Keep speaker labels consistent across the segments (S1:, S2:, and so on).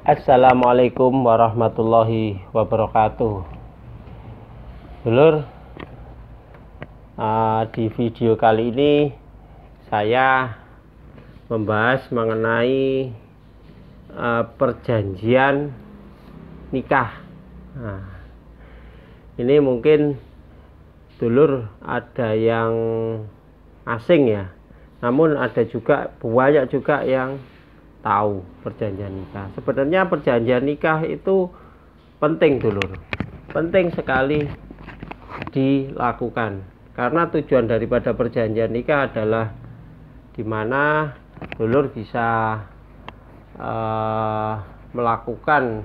S1: Assalamualaikum warahmatullahi wabarakatuh. Dulur, di video kali ini saya membahas mengenai perjanjian nikah. Ini mungkin dulur ada yang asing ya, namun ada juga banyak juga yang tahu perjanjian nikah. Sebenarnya perjanjian nikah itu penting dulur, penting sekali dilakukan, karena tujuan daripada perjanjian nikah adalah dimana dulur bisa melakukan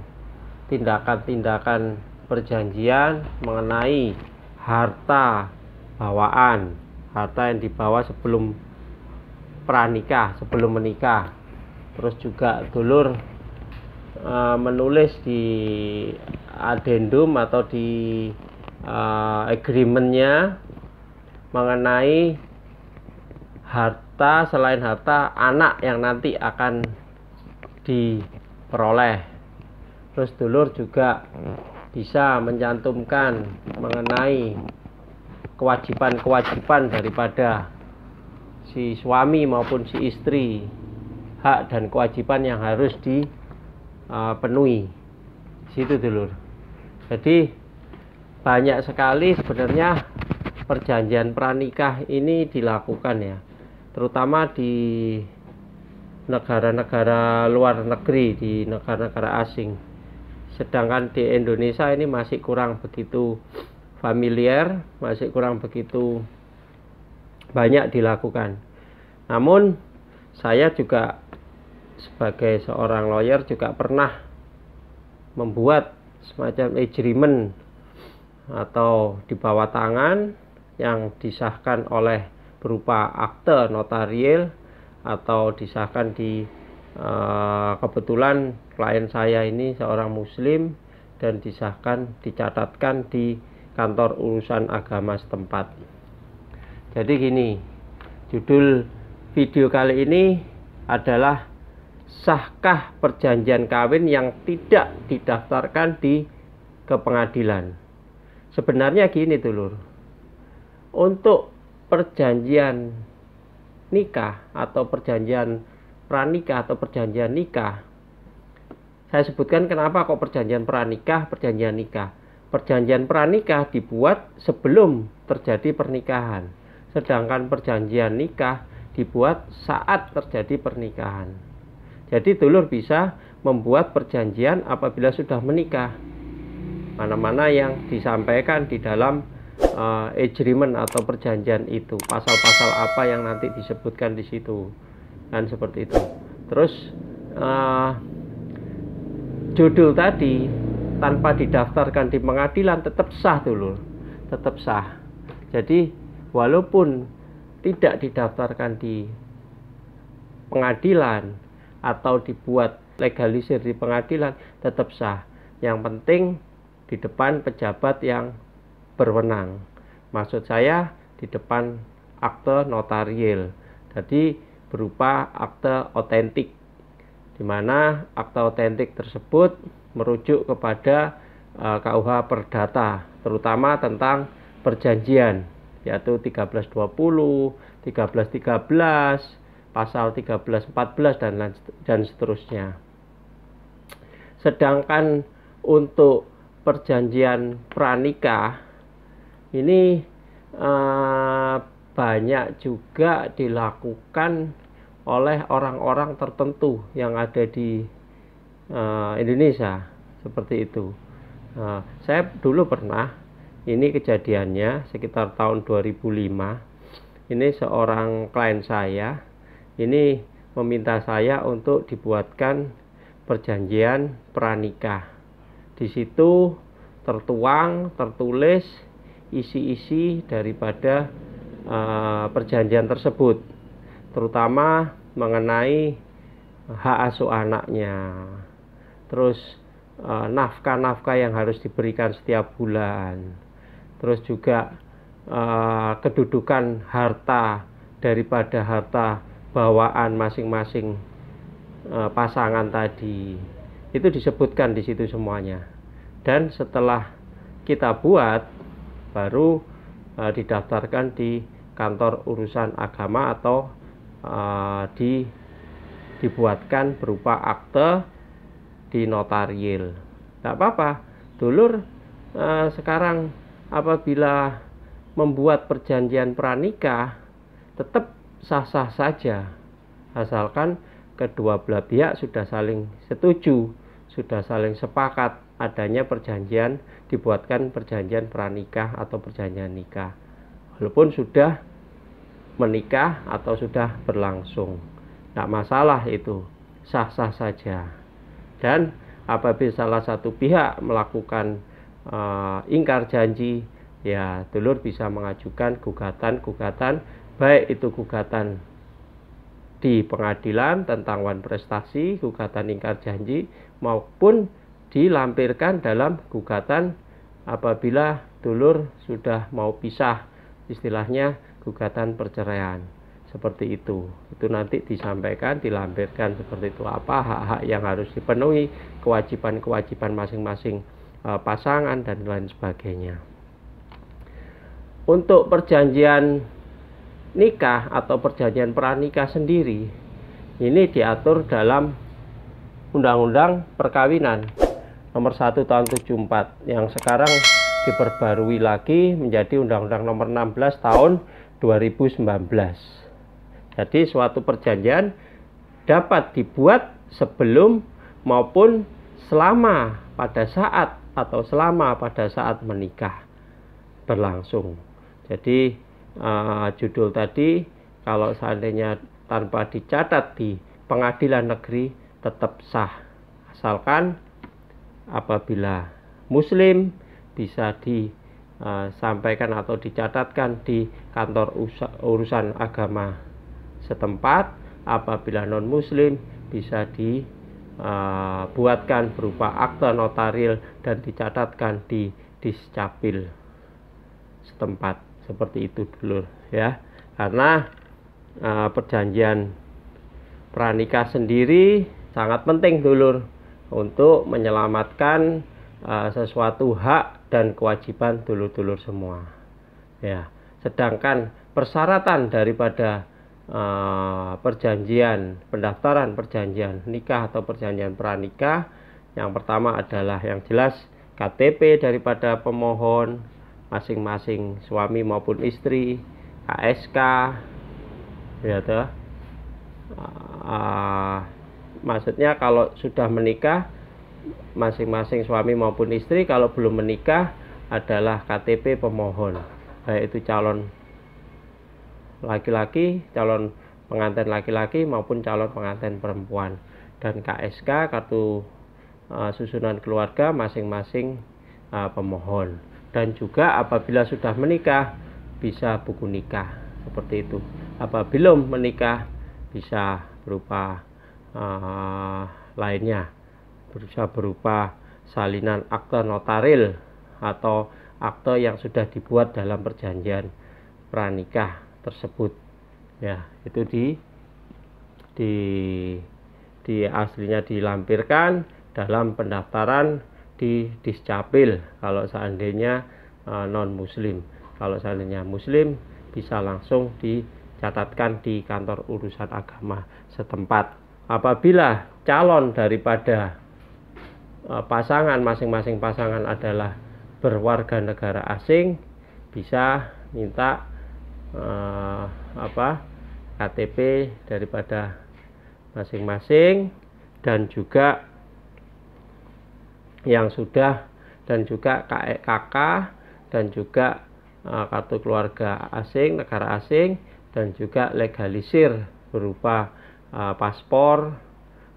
S1: tindakan-tindakan perjanjian mengenai harta bawaan, harta yang dibawa sebelum pranikah, sebelum menikah. Terus juga dulur menulis di addendum atau di agreementnya mengenai harta, selain harta anak yang nanti akan diperoleh. Terus dulur juga bisa mencantumkan mengenai kewajiban-kewajiban daripada si suami maupun si istri, hak dan kewajiban yang harus dipenuhi situ dulur. Jadi banyak sekali sebenarnya perjanjian pranikah ini dilakukan ya, terutama di negara-negara luar negeri, di negara-negara asing. Sedangkan di Indonesia ini masih kurang begitu familiar, masih kurang begitu banyak dilakukan. Namun saya juga sebagai seorang lawyer juga pernah membuat semacam agreement atau di bawah tangan yang disahkan oleh berupa akte notarial, atau disahkan di kebetulan klien saya ini seorang muslim dan disahkan, dicatatkan di kantor urusan agama setempat. Jadi gini, judul video kali ini adalah sahkah perjanjian kawin yang tidak didaftarkan ke pengadilan. Sebenarnya gini dulur, untuk perjanjian nikah atau perjanjian pranikah atau perjanjian nikah, saya sebutkan kenapa kok perjanjian pranikah, perjanjian nikah. Perjanjian pranikah dibuat sebelum terjadi pernikahan, sedangkan perjanjian nikah dibuat saat terjadi pernikahan. Jadi dulur bisa membuat perjanjian apabila sudah menikah, mana-mana yang disampaikan di dalam agreement atau perjanjian itu, pasal-pasal apa yang nanti disebutkan di situ, kan seperti itu. Terus judul tadi tanpa didaftarkan di pengadilan tetap sah dulur, tetap sah. Jadi walaupun tidak didaftarkan di pengadilan atau dibuat legalisir di pengadilan, tetap sah. Yang penting di depan pejabat yang berwenang, maksud saya di depan akte notarial, jadi berupa akte otentik, di mana akte otentik tersebut merujuk kepada KUH Perdata, terutama tentang perjanjian, yaitu 1320, 1313, pasal 1314 dan seterusnya. Sedangkan untuk perjanjian pranikah ini banyak juga dilakukan oleh orang-orang tertentu yang ada di Indonesia, seperti itu. Saya dulu pernah, ini kejadiannya sekitar tahun 2005. Ini seorang klien saya ini meminta saya untuk dibuatkan perjanjian pranikah. Di situ tertulis isi-isi daripada perjanjian tersebut, terutama mengenai hak asuh anaknya, terus nafkah-nafkah yang harus diberikan setiap bulan, terus juga kedudukan harta daripada harta bawaan masing-masing pasangan tadi. itu disebutkan di situ semuanya. Dan setelah kita buat, baru didaftarkan di kantor urusan agama atau dibuatkan berupa akte di notarial. Tidak apa-apa, dulur sekarang apabila membuat perjanjian pranikah tetap sah-sah saja, asalkan kedua belah pihak sudah saling setuju, sudah saling sepakat adanya perjanjian, dibuatkan perjanjian pranikah atau perjanjian nikah, walaupun sudah menikah atau sudah berlangsung, tidak masalah, itu sah-sah saja. Dan apabila salah satu pihak melakukan ingkar janji, ya dulur bisa mengajukan gugatan, baik itu gugatan di pengadilan tentang wan prestasi, gugatan ingkar janji, maupun dilampirkan dalam gugatan apabila dulur sudah mau pisah, istilahnya gugatan perceraian. Seperti itu nanti disampaikan, dilampirkan seperti itu, apa hak-hak yang harus dipenuhi, kewajiban-kewajiban masing-masing pasangan dan lain sebagainya. Untuk perjanjian nikah atau perjanjian pranikah sendiri, ini diatur dalam Undang-Undang Perkawinan nomor 1 tahun 74 yang sekarang diperbarui lagi menjadi Undang-Undang nomor 16 tahun 2019. Jadi suatu perjanjian dapat dibuat sebelum maupun selama pada saat atau selama pada saat menikah berlangsung. Jadi judul tadi kalau seandainya tanpa dicatat di pengadilan negeri tetap sah, asalkan apabila muslim bisa disampaikan atau dicatatkan di kantor urusan agama setempat, apabila non muslim bisa dibuatkan berupa akte notarial dan dicatatkan di Discapil setempat. Seperti itu dulur ya. Karena perjanjian pranikah sendiri sangat penting dulur untuk menyelamatkan sesuatu hak dan kewajiban dulur-dulur semua ya. Sedangkan persyaratan daripada perjanjian, pendaftaran perjanjian nikah atau perjanjian pranikah, yang pertama adalah yang jelas KTP daripada pemohon masing-masing suami maupun istri, KSK ya toh. Maksudnya kalau sudah menikah masing-masing suami maupun istri, kalau belum menikah adalah KTP pemohon, baik itu calon laki-laki, calon pengantin laki-laki maupun calon pengantin perempuan, dan KSK kartu susunan keluarga masing-masing pemohon. Dan juga apabila sudah menikah bisa buku nikah seperti itu. Apabila belum menikah bisa berupa lainnya, bisa berupa salinan akte notarial atau akte yang sudah dibuat dalam perjanjian pranikah tersebut ya. Itu di aslinya dilampirkan dalam pendaftaran di Discapil kalau seandainya non muslim. Kalau seandainya muslim bisa langsung dicatatkan di kantor urusan agama setempat. Apabila calon daripada pasangan, masing-masing pasangan adalah berwarga negara asing, bisa minta KTP daripada masing-masing, dan juga yang sudah, dan juga KK, dan juga kartu keluarga asing, negara asing, dan juga legalisir berupa paspor,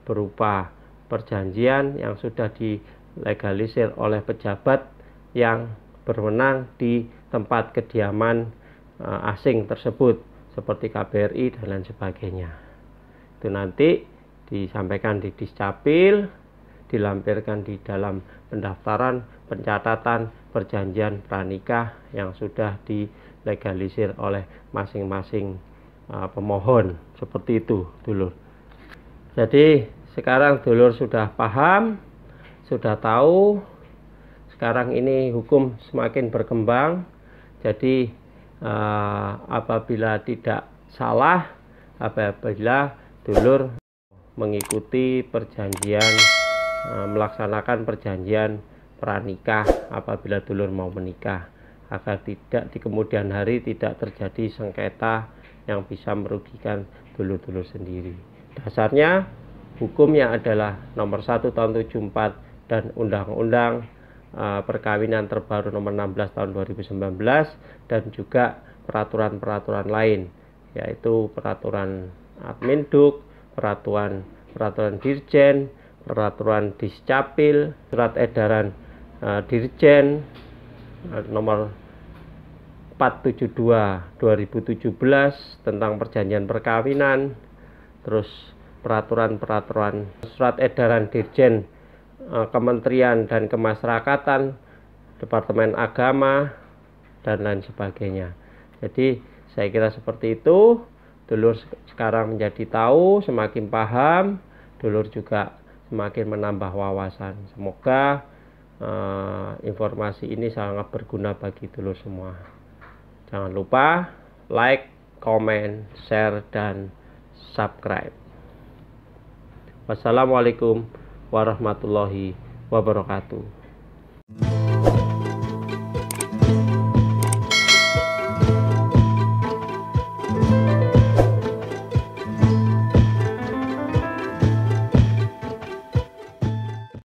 S1: berupa perjanjian yang sudah dilegalisir oleh pejabat yang berwenang di tempat kediaman asing tersebut seperti KBRI dan lain sebagainya. Itu nanti disampaikan di Discapil, dilampirkan di dalam pendaftaran pencatatan perjanjian pranikah yang sudah dilegalisir oleh masing-masing pemohon. Seperti itu dulur. Jadi Sekarang dulur sudah paham, sudah tahu. Sekarang ini hukum semakin berkembang. Jadi apabila tidak salah, apabila dulur mengikuti perjanjian, melaksanakan perjanjian pranikah apabila dulur mau menikah, agar tidak di kemudian hari tidak terjadi sengketa yang bisa merugikan dulur-dulur sendiri. Dasarnya hukumnya adalah nomor 1 tahun 74 dan Undang-Undang Perkawinan terbaru nomor 16 tahun 2019, dan juga peraturan-peraturan lain, yaitu peraturan Adminduk, peraturan Dirjen, peraturan Discapil, surat edaran Dirjen nomor 472 2017 tentang perjanjian perkawinan, terus peraturan-peraturan surat edaran Dirjen Kementerian dan Kemasyarakatan, Departemen Agama, dan lain sebagainya. Jadi saya kira seperti itu. Dulur sekarang menjadi tahu, semakin paham, dulur juga semakin menambah wawasan. Semoga informasi ini sangat berguna bagi dulur semua. Jangan lupa like, comment, share, dan subscribe. Wassalamualaikum warahmatullahi wabarakatuh.